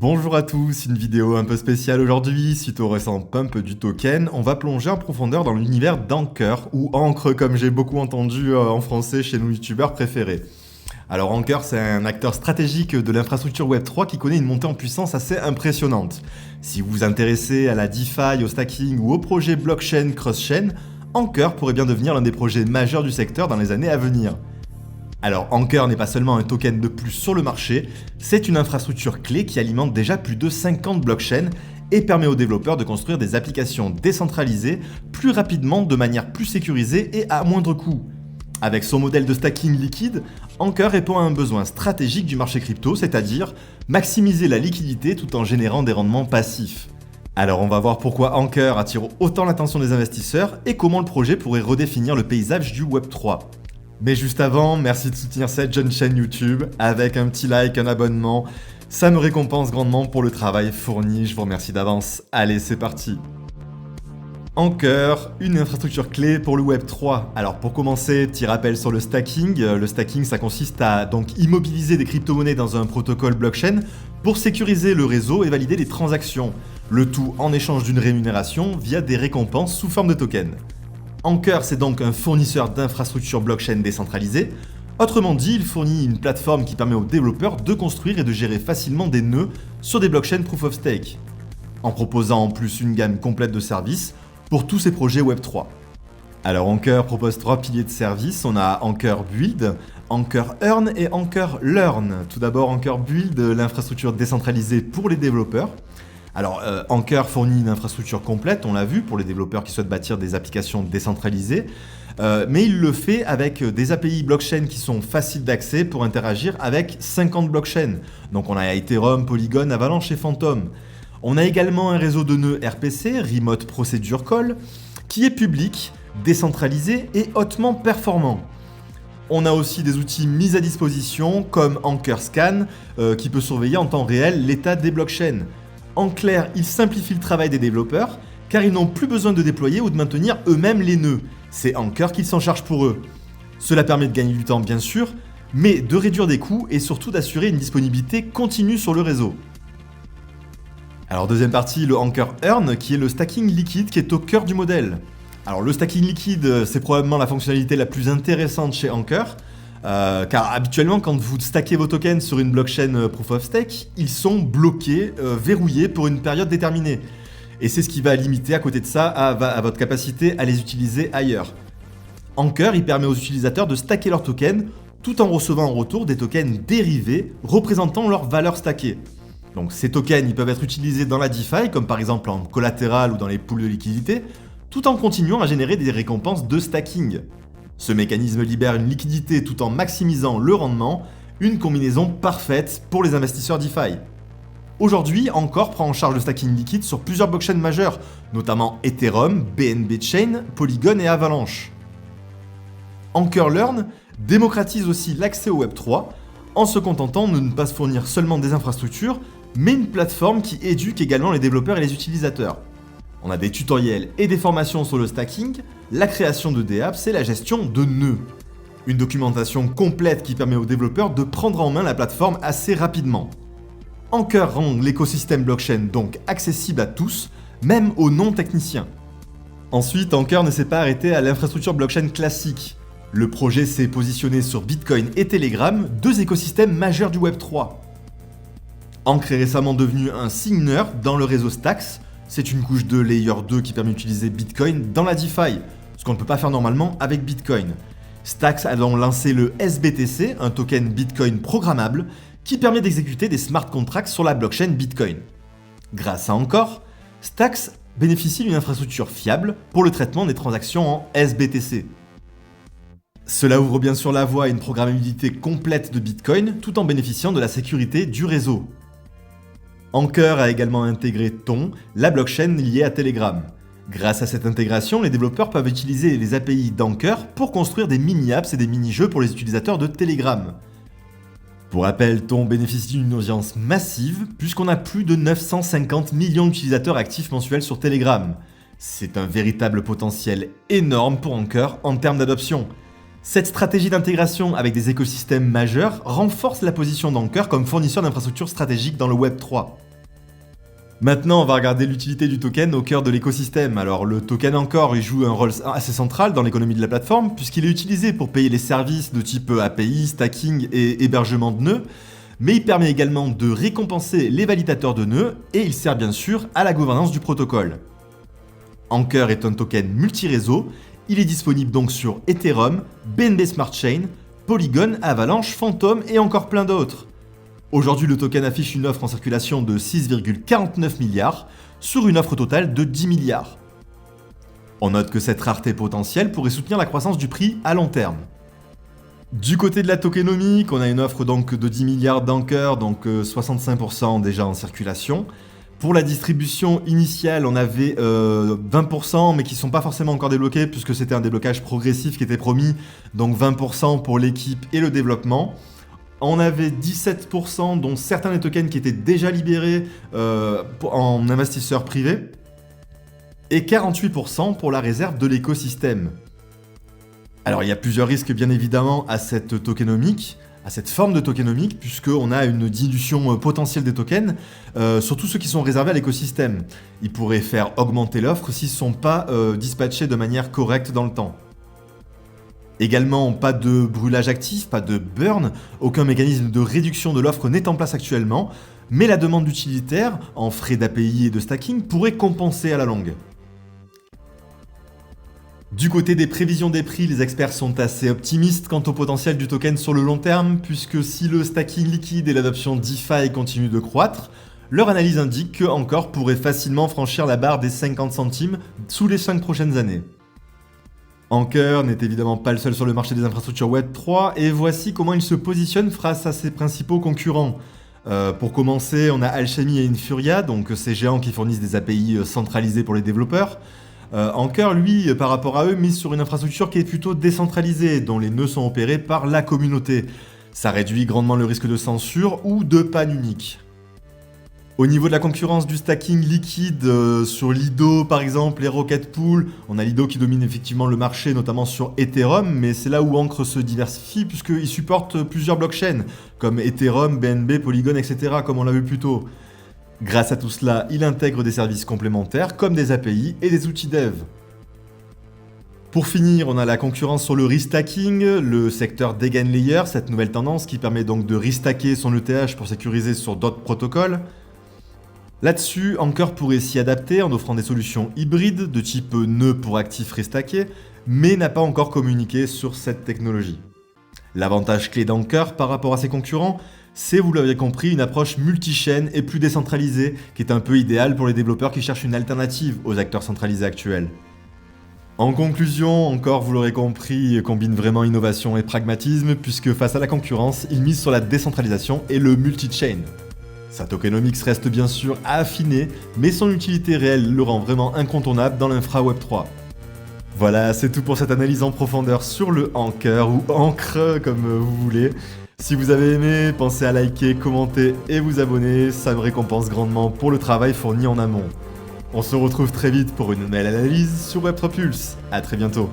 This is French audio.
Bonjour à tous, une vidéo un peu spéciale aujourd'hui. Suite au récent pump du token, on va plonger en profondeur dans l'univers d'Anchor, ou Ancre comme j'ai beaucoup entendu en français chez nos youtubeurs préférés. Alors Anchor, c'est un acteur stratégique de l'infrastructure Web3 qui connaît une montée en puissance assez impressionnante. Si vous vous intéressez à la DeFi, au stacking ou au projet blockchain cross-chain, Anchor pourrait bien devenir l'un des projets majeurs du secteur dans les années à venir. Alors Anchor n'est pas seulement un token de plus sur le marché, c'est une infrastructure clé qui alimente déjà plus de 50 blockchains et permet aux développeurs de construire des applications décentralisées plus rapidement, de manière plus sécurisée et à moindre coût. Avec son modèle de stacking liquide, Anchor répond à un besoin stratégique du marché crypto, c'est-à-dire maximiser la liquidité tout en générant des rendements passifs. Alors on va voir pourquoi Anchor attire autant l'attention des investisseurs et comment le projet pourrait redéfinir le paysage du Web3. Mais juste avant, merci de soutenir cette jeune chaîne YouTube avec un petit like, un abonnement. Ça me récompense grandement pour le travail fourni, je vous remercie d'avance. Allez, c'est parti. Anchor, une infrastructure clé pour le Web3. Alors pour commencer, petit rappel sur le stacking. Le stacking, ça consiste à donc immobiliser des crypto-monnaies dans un protocole blockchain pour sécuriser le réseau et valider les transactions. Le tout en échange d'une rémunération via des récompenses sous forme de tokens. Anchor, c'est donc un fournisseur d'infrastructures blockchain décentralisées. Autrement dit, il fournit une plateforme qui permet aux développeurs de construire et de gérer facilement des nœuds sur des blockchains proof of stake, en proposant en plus une gamme complète de services pour tous ces projets Web3. Alors Anchor propose 3 piliers de services, on a Anchor Build, Anchor Earn et Anchor Learn. Tout d'abord Anchor Build, l'infrastructure décentralisée pour les développeurs. Alors, Anchor fournit une infrastructure complète, on l'a vu, pour les développeurs qui souhaitent bâtir des applications décentralisées, mais il le fait avec des API blockchain qui sont faciles d'accès pour interagir avec 50 blockchains. Donc on a Ethereum, Polygon, Avalanche et Phantom. On a également un réseau de nœuds RPC, Remote Procedure Call, qui est public, décentralisé et hautement performant. On a aussi des outils mis à disposition comme Anchor Scan, qui peut surveiller en temps réel l'état des blockchains. En clair, il simplifie le travail des développeurs, car ils n'ont plus besoin de déployer ou de maintenir eux-mêmes les nœuds. C'est Anchor qui s'en charge pour eux. Cela permet de gagner du temps bien sûr, mais de réduire des coûts et surtout d'assurer une disponibilité continue sur le réseau. Alors deuxième partie, le Anchor Earn, qui est le stacking liquide qui est au cœur du modèle. Alors le stacking liquide, c'est probablement la fonctionnalité la plus intéressante chez Anchor, car habituellement, quand vous stackez vos tokens sur une blockchain proof of stake, ils sont bloqués, verrouillés pour une période déterminée. Et c'est ce qui va limiter à côté de ça à votre capacité à les utiliser ailleurs. Anchor, il permet aux utilisateurs de stacker leurs tokens tout en recevant en retour des tokens dérivés représentant leur valeur stackée. Donc ces tokens, ils peuvent être utilisés dans la DeFi, comme par exemple en collatéral ou dans les pools de liquidité, tout en continuant à générer des récompenses de stacking. Ce mécanisme libère une liquidité tout en maximisant le rendement, une combinaison parfaite pour les investisseurs DeFi. Aujourd'hui, Anchor prend en charge le stacking liquide sur plusieurs blockchains majeures, notamment Ethereum, BNB Chain, Polygon et Avalanche. Anchor Learn démocratise aussi l'accès au Web3 en se contentant de ne pas se fournir seulement des infrastructures, mais une plateforme qui éduque également les développeurs et les utilisateurs. On a des tutoriels et des formations sur le stacking, la création de dApps et la gestion de nœuds. Une documentation complète qui permet aux développeurs de prendre en main la plateforme assez rapidement. Anchor rend l'écosystème blockchain donc accessible à tous, même aux non-techniciens. Ensuite, Anchor ne s'est pas arrêté à l'infrastructure blockchain classique. Le projet s'est positionné sur Bitcoin et Telegram, deux écosystèmes majeurs du Web3. Anchor est récemment devenu un signer dans le réseau Stacks. C'est une couche de Layer 2 qui permet d'utiliser Bitcoin dans la DeFi, ce qu'on ne peut pas faire normalement avec Bitcoin. Stacks a donc lancé le SBTC, un token Bitcoin programmable, qui permet d'exécuter des smart contracts sur la blockchain Bitcoin. Grâce à Anchor, Stacks bénéficie d'une infrastructure fiable pour le traitement des transactions en SBTC. Cela ouvre bien sûr la voie à une programmabilité complète de Bitcoin, tout en bénéficiant de la sécurité du réseau. Anchor a également intégré Ton, la blockchain liée à Telegram. Grâce à cette intégration, les développeurs peuvent utiliser les API d'Anchor pour construire des mini-apps et des mini-jeux pour les utilisateurs de Telegram. Pour rappel, Ton bénéficie d'une audience massive puisqu'on a plus de 950 millions d'utilisateurs actifs mensuels sur Telegram. C'est un véritable potentiel énorme pour Anchor en termes d'adoption. Cette stratégie d'intégration avec des écosystèmes majeurs renforce la position d'Anchor comme fournisseur d'infrastructures stratégiques dans le Web3. Maintenant, on va regarder l'utilité du token au cœur de l'écosystème. Alors, le token Anchor, il joue un rôle assez central dans l'économie de la plateforme, puisqu'il est utilisé pour payer les services de type API, stacking et hébergement de nœuds, mais il permet également de récompenser les validateurs de nœuds, et il sert bien sûr à la gouvernance du protocole. Anchor est un token multi-réseau, il est disponible donc sur Ethereum, BNB Smart Chain, Polygon, Avalanche, Phantom et encore plein d'autres. Aujourd'hui, le token affiche une offre en circulation de 6,49 milliards sur une offre totale de 10 milliards. On note que cette rareté potentielle pourrait soutenir la croissance du prix à long terme. Du côté de la tokenomique, on a une offre donc de 10 milliards d'Anchor, donc 65% déjà en circulation. Pour la distribution initiale, on avait 20%, mais qui ne sont pas forcément encore débloqués, puisque c'était un déblocage progressif qui était promis, donc 20% pour l'équipe et le développement. On avait 17%, dont certains des tokens qui étaient déjà libérés en investisseurs privés, et 48% pour la réserve de l'écosystème. Alors il y a plusieurs risques bien évidemment à cette tokenomique, à cette forme de tokenomique, puisqu'on a une dilution potentielle des tokens, surtout ceux qui sont réservés à l'écosystème. Ils pourraient faire augmenter l'offre s'ils ne sont pas dispatchés de manière correcte dans le temps. Également, pas de brûlage actif, pas de burn, aucun mécanisme de réduction de l'offre n'est en place actuellement, mais la demande d'utilitaires, en frais d'API et de stacking, pourrait compenser à la longue. Du côté des prévisions des prix, les experts sont assez optimistes quant au potentiel du token sur le long terme, puisque si le stacking liquide et l'adoption DeFi continuent de croître, leur analyse indique que Anchor pourrait facilement franchir la barre des 50 centimes sous les 5 prochaines années. Anchor n'est évidemment pas le seul sur le marché des infrastructures Web3, et voici comment il se positionne face à ses principaux concurrents. Pour commencer, on a Alchemy et Infuria, donc ces géants qui fournissent des API centralisées pour les développeurs. Anchor, lui, par rapport à eux, mise sur une infrastructure qui est plutôt décentralisée, dont les nœuds sont opérés par la communauté. Ça réduit grandement le risque de censure ou de panne unique. Au niveau de la concurrence du stacking liquide sur Lido par exemple et Rocket Pool, on a Lido qui domine effectivement le marché notamment sur Ethereum, mais c'est là où Ankr se diversifie puisqu'il supporte plusieurs blockchains comme Ethereum, BNB, Polygon, etc. comme on l'a vu plus tôt. Grâce à tout cela, il intègre des services complémentaires comme des API et des outils dev. Pour finir, on a la concurrence sur le restacking, le secteur d'Eigen Layer, cette nouvelle tendance qui permet donc de restacker son ETH pour sécuriser sur d'autres protocoles. Là-dessus, Anchor pourrait s'y adapter en offrant des solutions hybrides de type nœud pour actifs restackés, mais n'a pas encore communiqué sur cette technologie. L'avantage clé d'Anchor par rapport à ses concurrents, c'est, vous l'avez compris, une approche multi-chaîne et plus décentralisée, qui est un peu idéale pour les développeurs qui cherchent une alternative aux acteurs centralisés actuels. En conclusion, Anchor, vous l'aurez compris, combine vraiment innovation et pragmatisme, puisque face à la concurrence, il mise sur la décentralisation et le multi-chain. Sa tokenomics reste bien sûr à affiner, mais son utilité réelle le rend vraiment incontournable dans l'infra Web3. Voilà, c'est tout pour cette analyse en profondeur sur le Anchor, ou Ankr comme vous voulez. Si vous avez aimé, pensez à liker, commenter et vous abonner, ça me récompense grandement pour le travail fourni en amont. On se retrouve très vite pour une nouvelle analyse sur Web3 Pulse. À très bientôt.